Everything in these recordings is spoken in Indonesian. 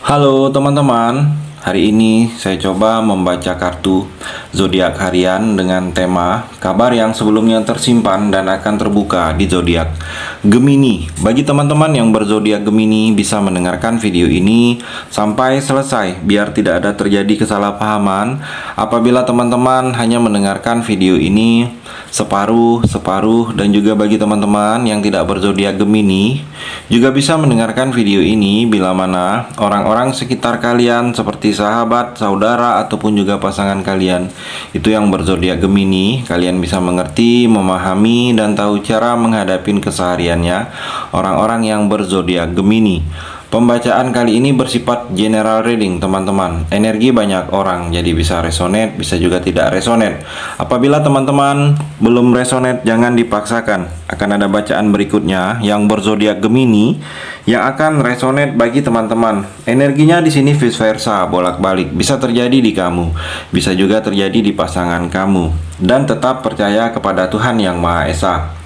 Halo teman-teman, hari ini saya coba membaca kartu zodiak harian dengan tema kabar yang sebelumnya tersimpan dan akan terbuka di zodiak Gemini. Bagi teman-teman yang berzodiak Gemini bisa mendengarkan video ini sampai selesai biar tidak ada terjadi kesalahpahaman apabila teman-teman hanya mendengarkan video ini separuh dan juga bagi teman-teman yang tidak berzodiak Gemini juga bisa mendengarkan video ini bila mana orang-orang sekitar kalian seperti sahabat, saudara ataupun juga pasangan kalian itu yang berzodiak Gemini, kalian bisa mengerti, memahami dan tahu cara menghadapi kesehariannya orang-orang yang berzodiak Gemini. Pembacaan kali ini bersifat general reading teman-teman. Energi banyak orang, jadi bisa resonate, bisa juga tidak resonate. Apabila teman-teman belum resonate, jangan dipaksakan. Akan ada bacaan berikutnya yang berzodiak Gemini yang akan resonate bagi teman-teman. Energinya di sini vice versa, bolak-balik. Bisa terjadi di kamu, bisa juga terjadi di pasangan kamu. Dan tetap percaya kepada Tuhan Yang Maha Esa.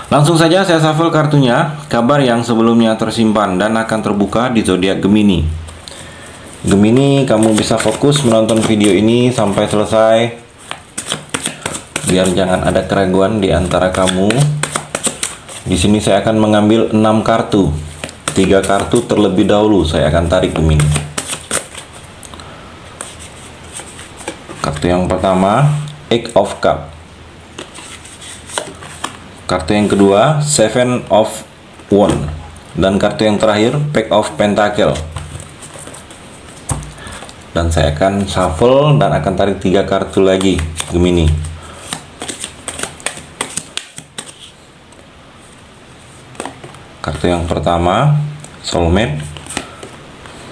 Langsung saja saya shuffle kartunya, kabar yang sebelumnya tersimpan dan akan terbuka di zodiak Gemini. Gemini, kamu bisa fokus menonton video ini sampai selesai, biar jangan ada keraguan di antara kamu. Di sini saya akan mengambil 6 kartu. 3 kartu terlebih dahulu saya akan tarik Gemini. Kartu yang pertama, Eight of Cups. Kartu yang kedua, Seven of Wands. Dan kartu yang terakhir, Pack of Pentacle. Dan saya akan shuffle dan akan tarik 3 kartu lagi Gemini. Kartu yang pertama, Soulmate.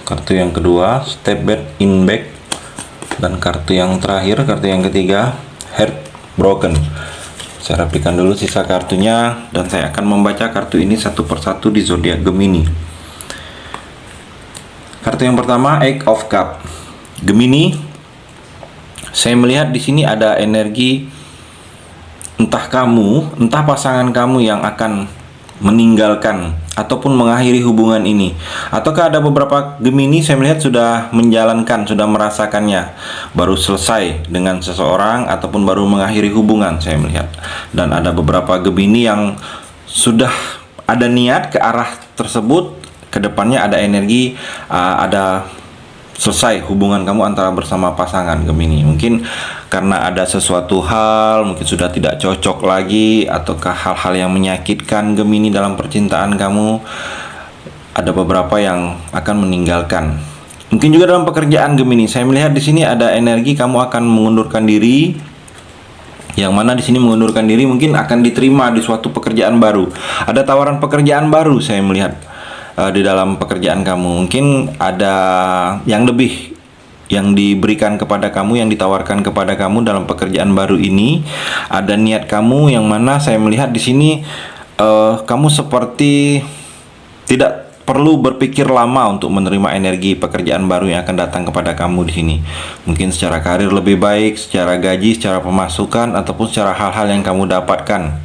Kartu yang kedua, Step Back in Back. Dan kartu yang terakhir, kartu yang ketiga, Heartbroken. Saya rapikan dulu sisa kartunya dan saya akan membaca kartu ini satu persatu di zodiak Gemini. Kartu yang pertama, Eight of Cups. Gemini, saya melihat di sini ada energi entah kamu, entah pasangan kamu yang akan meninggalkan ataupun mengakhiri hubungan ini. Ataukah ada beberapa Gemini saya melihat sudah menjalankan, sudah merasakannya, baru selesai dengan seseorang ataupun baru mengakhiri hubungan saya melihat. Dan ada beberapa Gemini yang sudah ada niat ke arah tersebut, kedepannya ada energi, ada selesai hubungan kamu antara bersama pasangan Gemini. Mungkin karena ada sesuatu hal, mungkin sudah tidak cocok lagi, ataukah hal-hal yang menyakitkan Gemini dalam percintaan kamu. Ada beberapa yang akan meninggalkan. Mungkin juga dalam pekerjaan Gemini. Saya melihat di sini ada energi kamu akan mengundurkan diri. Yang mana di sini mengundurkan diri mungkin akan diterima di suatu pekerjaan baru. Ada tawaran pekerjaan baru saya melihat di dalam pekerjaan kamu. Mungkin ada yang lebih yang diberikan kepada kamu, yang ditawarkan kepada kamu dalam pekerjaan baru ini. Ada niat kamu yang mana saya melihat di sini kamu seperti tidak perlu berpikir lama untuk menerima energi pekerjaan baru yang akan datang kepada kamu di sini. Mungkin secara karir lebih baik, secara gaji, secara pemasukan ataupun secara hal-hal yang kamu dapatkan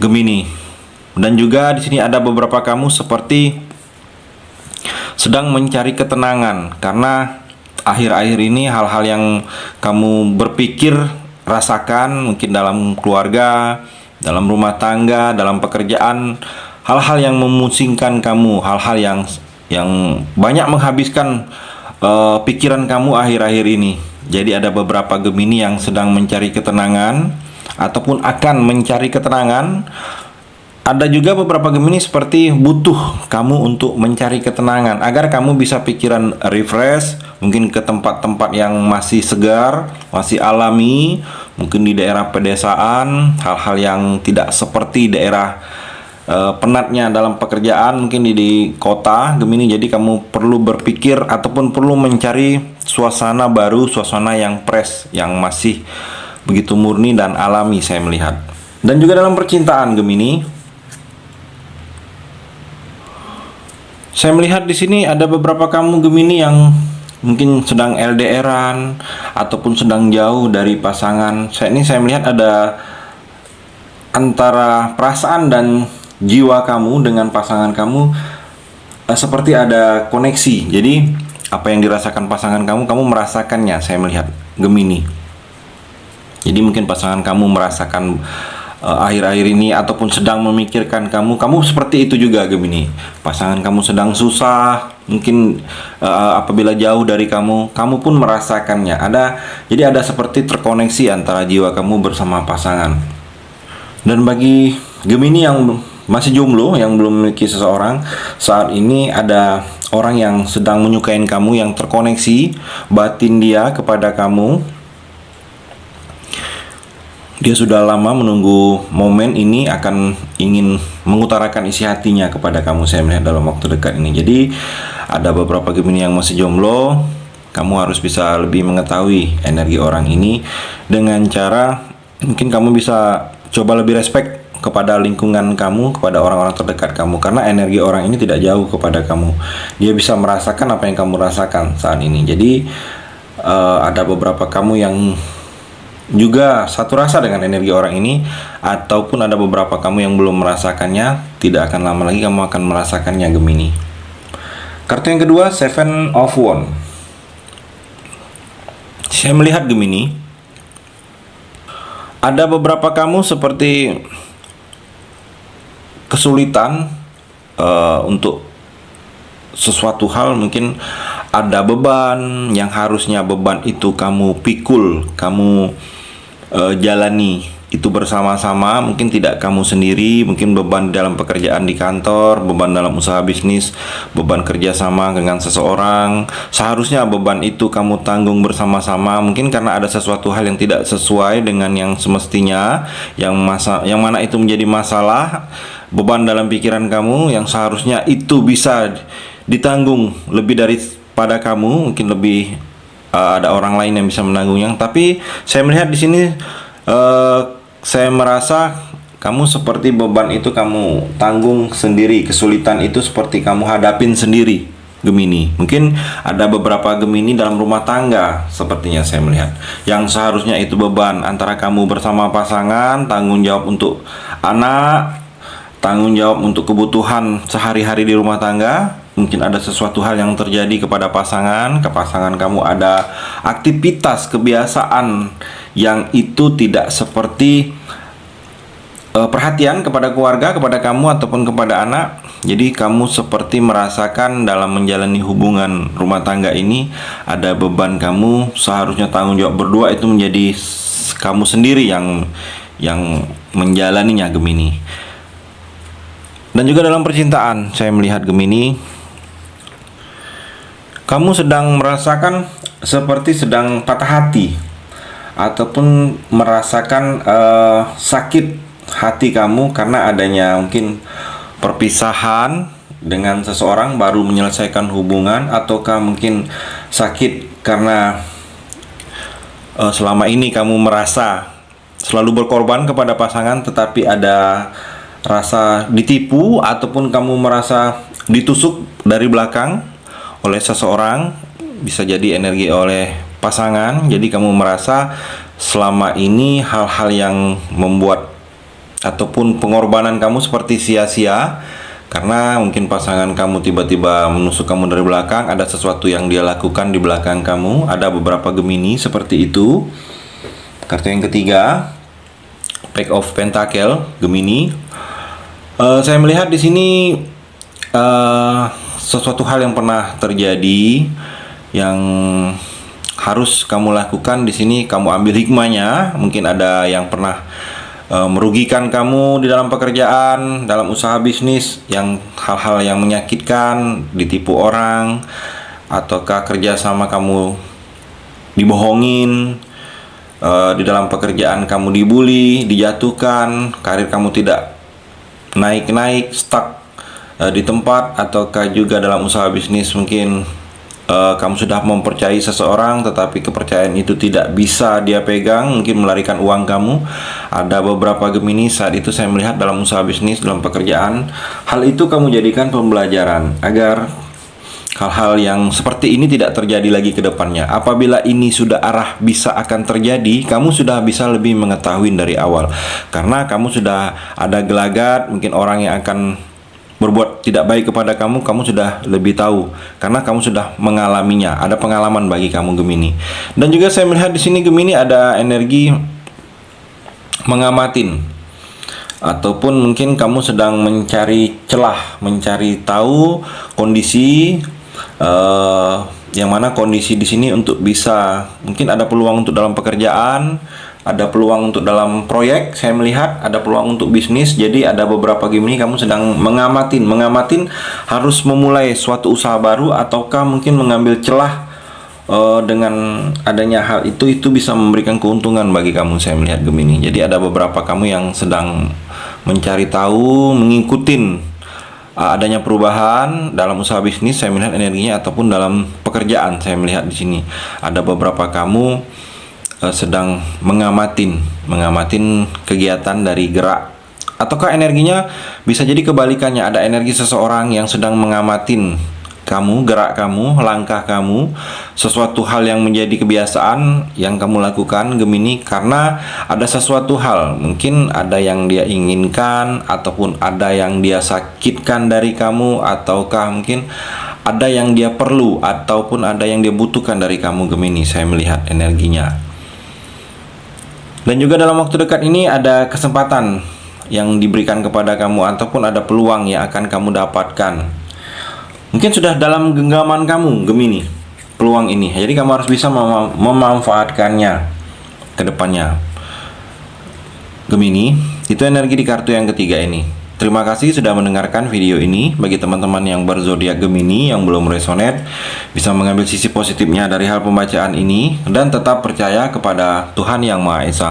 Gemini. Dan juga di sini ada beberapa kamu seperti sedang mencari ketenangan karena akhir-akhir ini hal-hal yang kamu berpikir, rasakan mungkin dalam keluarga, dalam rumah tangga, dalam pekerjaan, hal-hal yang memusingkan kamu, hal-hal yang banyak menghabiskan pikiran kamu akhir-akhir ini. Jadi ada beberapa Gemini yang sedang mencari ketenangan ataupun akan mencari ketenangan. Ada juga beberapa Gemini seperti butuh kamu untuk mencari ketenangan agar kamu bisa pikiran refresh, mungkin ke tempat-tempat yang masih segar, masih alami, mungkin di daerah pedesaan, hal-hal yang tidak seperti daerah penatnya dalam pekerjaan, mungkin di kota Gemini. Jadi kamu perlu berpikir ataupun perlu mencari suasana baru, suasana yang fresh, yang masih begitu murni dan alami saya melihat. Dan juga dalam percintaan Gemini, saya melihat di sini ada beberapa kamu Gemini yang mungkin sedang LDRan ataupun sedang jauh dari pasangan. Saya melihat ada antara perasaan dan jiwa kamu dengan pasangan kamu seperti ada koneksi. Jadi apa yang dirasakan pasangan kamu, kamu merasakannya. Saya melihat Gemini. Jadi mungkin pasangan kamu merasakan akhir-akhir ini ataupun sedang memikirkan kamu seperti itu juga Gemini. Pasangan kamu sedang susah, mungkin apabila jauh dari kamu pun merasakannya. Jadi ada seperti terkoneksi antara jiwa kamu bersama pasangan. Dan bagi Gemini yang masih jomblo, yang belum memiliki seseorang, saat ini ada orang yang sedang menyukai kamu, yang terkoneksi batin dia kepada kamu. Dia sudah lama menunggu momen ini, akan ingin mengutarakan isi hatinya kepada kamu, saya melihat dalam waktu dekat ini. Jadi ada beberapa Gemini yang masih jomblo, kamu harus bisa lebih mengetahui energi orang ini dengan cara mungkin kamu bisa coba lebih respect kepada lingkungan kamu, kepada orang-orang terdekat kamu, karena energi orang ini tidak jauh kepada kamu. Dia bisa merasakan apa yang kamu rasakan saat ini. Jadi ada beberapa kamu yang juga satu rasa dengan energi orang ini, ataupun ada beberapa kamu yang belum merasakannya. Tidak akan lama lagi kamu akan merasakannya Gemini. Kartu yang kedua, Seven of Wands. Saya melihat Gemini, ada beberapa kamu seperti kesulitan untuk sesuatu hal. Mungkin ada beban yang harusnya beban itu kamu pikul, kamu jalani itu bersama-sama. Mungkin tidak kamu sendiri, mungkin beban dalam pekerjaan di kantor, beban dalam usaha bisnis, beban kerjasama dengan seseorang. Seharusnya beban itu kamu tanggung bersama-sama. Mungkin karena ada sesuatu hal yang tidak sesuai dengan yang semestinya, yang mana itu menjadi masalah. Beban dalam pikiran kamu yang seharusnya itu bisa ditanggung lebih daripada kamu, mungkin lebih ada orang lain yang bisa menanggungnya. Tapi saya melihat di sini saya merasa kamu seperti beban itu kamu tanggung sendiri, kesulitan itu seperti kamu hadapin sendiri Gemini. Mungkin ada beberapa Gemini dalam rumah tangga, sepertinya saya melihat, yang seharusnya itu beban antara kamu bersama pasangan, tanggung jawab untuk anak, tanggung jawab untuk kebutuhan sehari-hari di rumah tangga. Mungkin ada sesuatu hal yang terjadi kepada pasangan, ke pasangan kamu ada aktivitas, kebiasaan yang itu tidak seperti perhatian kepada keluarga, kepada kamu ataupun kepada anak. Jadi kamu seperti merasakan dalam menjalani hubungan rumah tangga ini ada beban kamu, seharusnya tanggung jawab berdua itu menjadi kamu sendiri yang menjalaninya Gemini. Dan juga dalam percintaan saya melihat Gemini, kamu sedang merasakan seperti sedang patah hati, ataupun merasakan sakit hati kamu karena adanya mungkin perpisahan dengan seseorang, baru menyelesaikan hubungan, ataukah mungkin sakit karena selama ini kamu merasa selalu berkorban kepada pasangan, tetapi ada rasa ditipu, ataupun kamu merasa ditusuk dari belakang oleh seseorang, bisa jadi energi oleh pasangan. Jadi kamu merasa selama ini hal-hal yang membuat ataupun pengorbanan kamu seperti sia-sia, karena mungkin pasangan kamu tiba-tiba menusuk kamu dari belakang, ada sesuatu yang dia lakukan di belakang kamu. Ada beberapa Gemini seperti itu. Kartu yang ketiga, Page of Pentacle Gemini. Saya melihat di sini sesuatu hal yang pernah terjadi yang harus kamu lakukan di sini. Kamu ambil hikmahnya. Mungkin ada yang pernah merugikan kamu di dalam pekerjaan, dalam usaha bisnis, yang hal-hal yang menyakitkan, ditipu orang, ataukah kerjasama kamu dibohongin, di dalam pekerjaan kamu dibully, dijatuhkan, karir kamu tidak naik-naik, stuck di tempat, ataukah juga dalam usaha bisnis mungkin kamu sudah mempercayai seseorang tetapi kepercayaan itu tidak bisa dia pegang, mungkin melarikan uang kamu. Ada beberapa Gemini saat itu saya melihat dalam usaha bisnis, dalam pekerjaan, hal itu kamu jadikan pembelajaran agar hal-hal yang seperti ini tidak terjadi lagi ke depannya. Apabila ini sudah arah bisa akan terjadi, kamu sudah bisa lebih mengetahui dari awal, karena kamu sudah ada gelagat, mungkin orang yang akan berbuat tidak baik kepada kamu, kamu sudah lebih tahu karena kamu sudah mengalaminya. Ada pengalaman bagi kamu Gemini. Dan juga saya melihat di sini Gemini ada energi mengamatin, ataupun mungkin kamu sedang mencari celah, mencari tahu kondisi yang mana kondisi di sini untuk bisa, mungkin ada peluang untuk dalam pekerjaan, ada peluang untuk dalam proyek, saya melihat ada peluang untuk bisnis. Jadi ada beberapa Gemini kamu sedang mengamatin harus memulai suatu usaha baru, ataukah mungkin mengambil celah dengan adanya hal itu bisa memberikan keuntungan bagi kamu, saya melihat Gemini. Jadi ada beberapa kamu yang sedang mencari tahu, mengikutin adanya perubahan dalam usaha bisnis, saya melihat energinya, ataupun dalam pekerjaan. Saya melihat di sini ada beberapa kamu sedang mengamatin kegiatan dari gerak, ataukah energinya bisa jadi kebalikannya, ada energi seseorang yang sedang mengamatin kamu, gerak kamu, langkah kamu, sesuatu hal yang menjadi kebiasaan yang kamu lakukan Gemini, karena ada sesuatu hal, mungkin ada yang dia inginkan, ataupun ada yang dia sakitkan dari kamu, ataukah mungkin ada yang dia perlu, ataupun ada yang dia butuhkan dari kamu Gemini. Saya melihat energinya. Dan juga dalam waktu dekat ini ada kesempatan yang diberikan kepada kamu, ataupun ada peluang yang akan kamu dapatkan. Mungkin sudah dalam genggaman kamu Gemini peluang ini. Jadi kamu harus bisa memanfaatkannya ke depannya Gemini. Itu energi di kartu yang ketiga ini. Terima kasih sudah mendengarkan video ini. Bagi teman-teman yang berzodiak Gemini yang belum resonate, bisa mengambil sisi positifnya dari hal pembacaan ini dan tetap percaya kepada Tuhan Yang Maha Esa.